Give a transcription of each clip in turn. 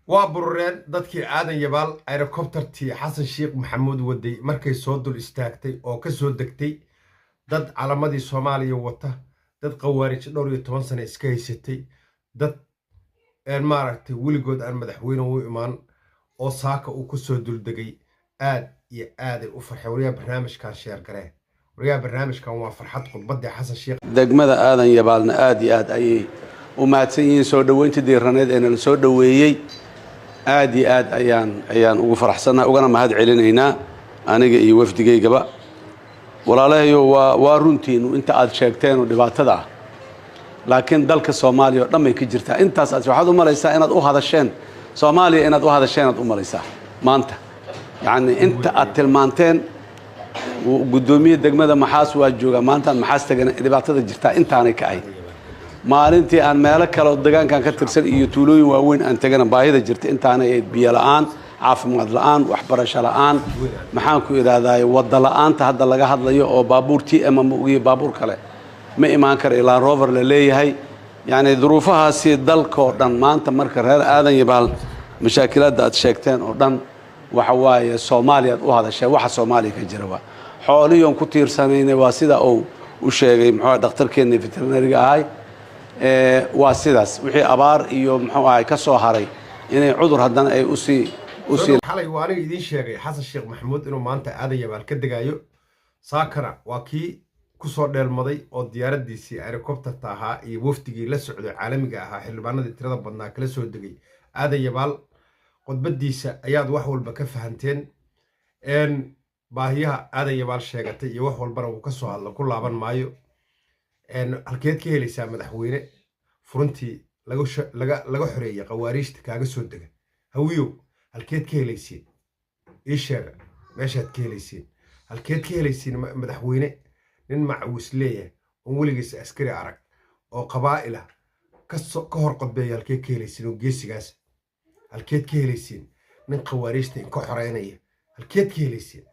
waa burureen dadkii aadan yabaal aerokobtartii xasan sheekh maxamuud waday markay soo dul istaagtay oo ka soo degtay dad calamadii soomaaliya wata dad qawaarij dhowr iyo 10 sano iska haysatay dad maaragtay weligood aan madaxweyne u imaan oo saaka uu ku soo duldegay aad iyo aaday u farxay wariyaa barnaamijkan sheer garee wariyaa barnaamijkan waa farxad khudbadii xasan sheekh degmada aadan yabaalna aad iyo aad ayay u mahadsan yihiin soo dhaweyntii diiraneed ee la soo dhaweeyay aad iyo aad ayaan ugu faraxsanahay ugana mahad celinaynaa aniga iyo wafdigaygaba walaalahayo waa runtiinu inta aad sheegteen dhibaatada ah laakiin dalka Soomaaliya oo dhamay ka jirtaa intaas waxaad u malaysaa inaad u hadasheen Soomaaliya inaad u hadasheen aad u malaysaa maanta yani inta aad tilmaanteen gudoomiye degmada maxaas waa jooga maanta maxaas tagana dhibaatada jirtaa intaanay ka ahayd maalintii aan meelo kale oo deegaankan ka tirsan iyo tuulooyin waaweyn aan tagana baahida jirta intaanay ahayd biyo la'aan caafimaad la'aan waxbarasho la'aan maxaan ku iraahdaa wada la'aanta hadda laga hadlayo oo baabuurtii ama iyo baabuur kale ma imaan karo ilaa rover la leeyahay yani duruufahaasi dalkoo dhan maanta marka reer aadan yabaal mashaakilada aad sheegteen oo dhan waxa waaye Soomaaliya u hadashay waxa Soomaaliya ka jira waa xooliyoon ku tiirsanayna waa sida uu u sheegay muxuu dhakhtarkeena veterinariga ahay waa sidaas wixii abaar iyo muxuu ahay ka soo haray inay cudur haddana ay u sii xalay waa aniga idin sheegay xasan sheekh maxamuud inuu maanta aadan yabaal ka degayo saakana waa kii ku soo dheelmaday oo diyaaradiisii aerokobtarta ahaa iyo wafdigii la socday caalamiga ahaa xildhibaanadii tirada badnaa kala soo degay aadan yabaal qodbadiisa ayaad wax walba ka fahanteen baahiyaha aadan yabaal sheegatay iyo wax walbana uu ka soo hadlo ku laaban maayo halkeed ka helaysaa madaxweyne furuntii laga xoreeyay qawaariijta kaaga soo dega hawiyow halkeed ka helaysiin ii sheega meeshaad ka helaysiin halkeed ka helaysiin madaxweyne nin macawis leeyahay oo weligiis askari arag oo qabaa'ila ka hor qodbeeya halkeed ka helaysiin oo geesigaas halkeed ka helaysiin nin qawaariijta in ka xoreynaya halkeed ka helaysiin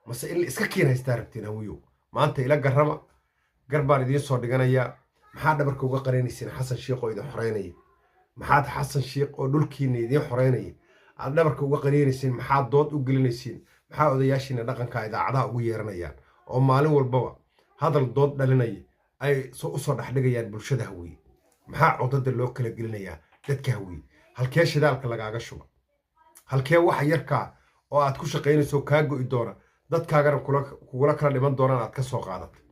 mase in iska kiin haystaa rabtiin hawiyow maanta ila garrama garbaan idiin soo dhiganayaa maxaa dhabarka uga qaranaysiin xasan sheekh oo idin xoreynaya maxaad xasan sheekh oo dhulkiina idiin xoreynaya aad dhabarka uga qaranaysiin maxaad dood u gelinaysiin maxaa odayaashiina dhaqanka idaacadaha ugu yeeranayaan oo maalin walbaba hadal dood dhalinaya ay u soo dhaxdhigayaan bulshada hawiye maxaa codada loo kala gelinayaa dadka hawiye halkee shidaalka lagaaga shuba halkee waxa yarkaa oo aad ku shaqaynayso kaa go'i doona dadkaagana kugula kala dhiman doonaan aad ka soo qaadatay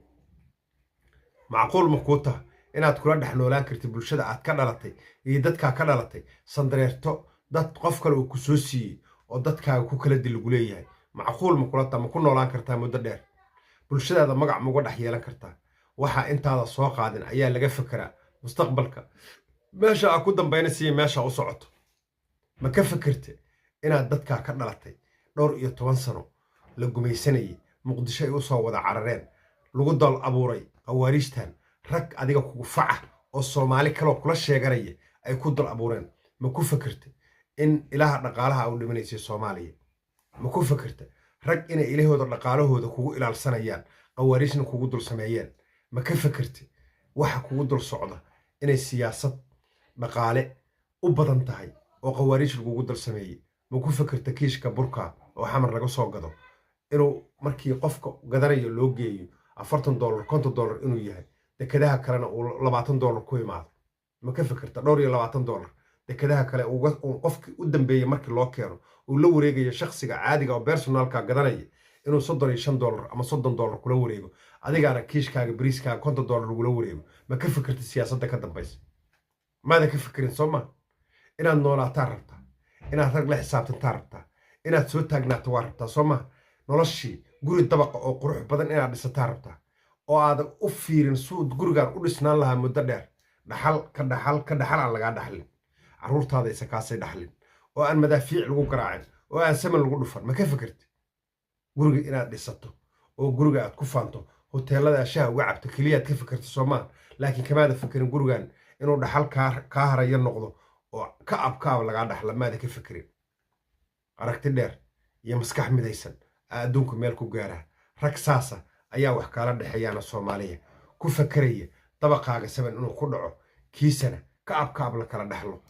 macquul ma kuu taha inaad kula dhex noolaan kartid bulshada aad ka dhalatay iyo dadkaa ka dhalatay sandareerto dad qof kale uu ku soo siiyey oo dadkaaga ku kala dil lagu leeyahay macquul ma kula taha ma ku noolaan kartaa muddo dheer bulshadaada magac ma uga dhex yeelan kartaa waxaa intaada soo qaadin ayaa laga fekeraa mustaqbalka meesha aad ku dambaynaysiiyo meesha u socoto ma ka fekerta inaad dadkaa ka dhalatay dhowr iyo 10 sano la gumaysanayay muqdisho ay u soo wada carareen lagu dal abuuray qawaariijtan rag adiga kugu faca oo Soomaali kale kula sheeganaya ay ku dal abuureen ma ku fekerta in ilaaha dhaqaalaha uu dhimanayay Soomaaliya ma ku fekerta rag inay ilaahooda dhaqaalahooda kugu ilaalsanayaan qawaariijna kugu dul sameeyeen ma ka fekerta waxa kugu dul socda inay siyaasad dhaqaale u badan tahay oo qawaariij lagu dul sameeyay ma ku fekerta kiishka burka oo xamar laga soo gado inuu markii qofka gadanayo loo geeyo $40 $50 inuu yahay dekadaha kalena uu $20 ku imaado ma ka fekerta dhowr iyo $20 dekadaha kale uu qofkii u dambeeyay markii loo keeno uu la wareegayo shakhsiga caadiga oo personalka gadanaya inuu $35 ama $30 kula wareego adigaana kiishkaaga bariiskaaga $50 lagula wareego ma ka fekerta siyaasadda ka dambaysa maada ka fekerin Soomaa inaad noolaataa rabtaa inaad rag la xisaabtantaa rabtaa inaad soo taagnaato waa rabtaa Soomaa noloshii guri dabaqa oo qurux badan inaad dhisataa rabtaa oo aad u fiirin suud gurigaan u dhisnaan lahaa muddo dheer dhaxal aan lagaa dhaxlin carruurtaada isa kaasay dhaxlin oo aan madaafiic lagu garaacin oo aan saman lagu dhufan ma ka fekerta guriga inaad dhisato oo guriga aad ku faanto hoteelada shaha uga cabto keliyaad ka fekerta Soomaa laakiin kamaada fekerin gurigan inuu dhaxal kaa haraya noqdo oo ka abkaaba lagaa dhaxla maada ka fekerin aragti dheer iyo maskax midaysan adduunku meel ku gaaraa rag saasa ayaa wax kala dhaxeeyana Soomaaliya ku fekeraya dabaqaaga saban inuu ku dhaco kiisana ka abkaab la kala dhaxlo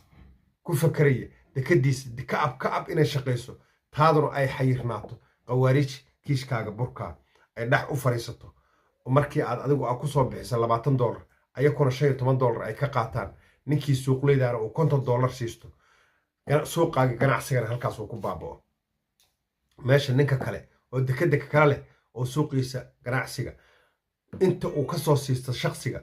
ku fekeraya dekadiisa ka ab inay shaqayso taaduna ay xayirnaato qawaariij kiishkaaga burkaa ay dhex u fariisato markii aad adigu ku soo bixisa $20 ayakuna $15 ay ka qaataan ninkii suuqleydaana uu $50 siisto suuqaaga ganacsigana halkaas uu ku baaba'o meesha ninka kale oo dekada kale leh oo suuqiisa ganacsiga inta uu ka soo siisto shakhsiga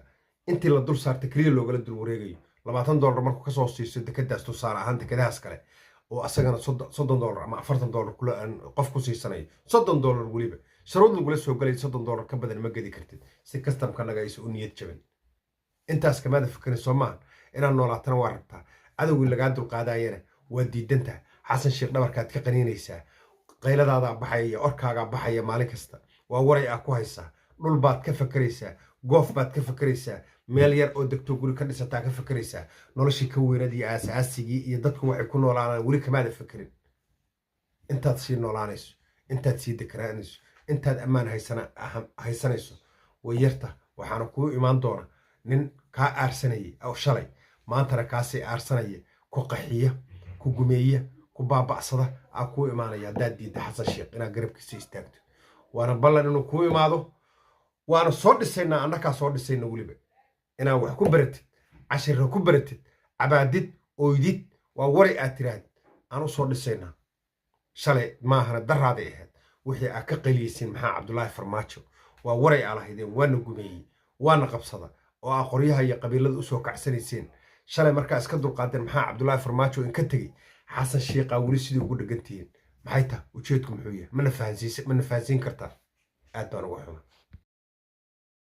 intii la dul saartay kaliya loogala dul wareegayo $20 markuu ka soo siisto dekadaas tusaale ahaan dekadahaas kale oo asagana $30 ama $40 qof ku siisanayo $30 weliba sharuud lagula soo galay $30 ka badan ma gedi kartid si kastamka naga aysan u niyad jaban intaas kamaada fikrin soo maahan inaad noolaatana waa rabtaa cadowgii lagaa dulqaadayana waa diidantaha xasan sheekh dhabarkaad ka qaniinaysaa qayladaada baxaya iyo orkaaga baxaya maalin kasta waa waray ku haysaa dhul baad ka fakaraysaa goof baad ka fakaraysaa meel yar oo degto guri ka dhisataa ka fakaraysaa noloshii ka weynad iyo aasaasigii iyo dadku waxay ku noolaanaan weli kamaada fakerin intaad sii noolaanayso intaad sii dekaraanayso intaad ammaan haysanayso way yarta waxaana kuu imaan doona nin kaa aarsanayay oo shalay maantana kaasii aarsanaya ku qaxiya ku gumeeya ku baaba'sada aa kuu imaanaya haddaad diidda xasan sheekh inaad garabkiisa istaagto waana ballan inuu kuu imaado waana soo dhisaynaa annakaa soo dhisayna weliba inaad wax ku baratid cashirra ku baratid cabaadid oydid waa waray aad tiraahd aan u soo dhisaynaa shalay maahana daraaday ahayd wixii aad ka qayliyeysiin maxaa cabdulaahi farmaajo waa waray aa lahaydeen waana gumeeyey waana qabsada oo aa qoryaha iyo qabiilada usoo kacsanayseen shalay markaa iska dulqaadeen maxaa cabdulaahi farmaajo in ka tegey xasan sheekhaa weli sidii ugu dhegantihiin maxay taha ujeedku muxuu yahay mana fahansiin kartaa aad baan uga xuma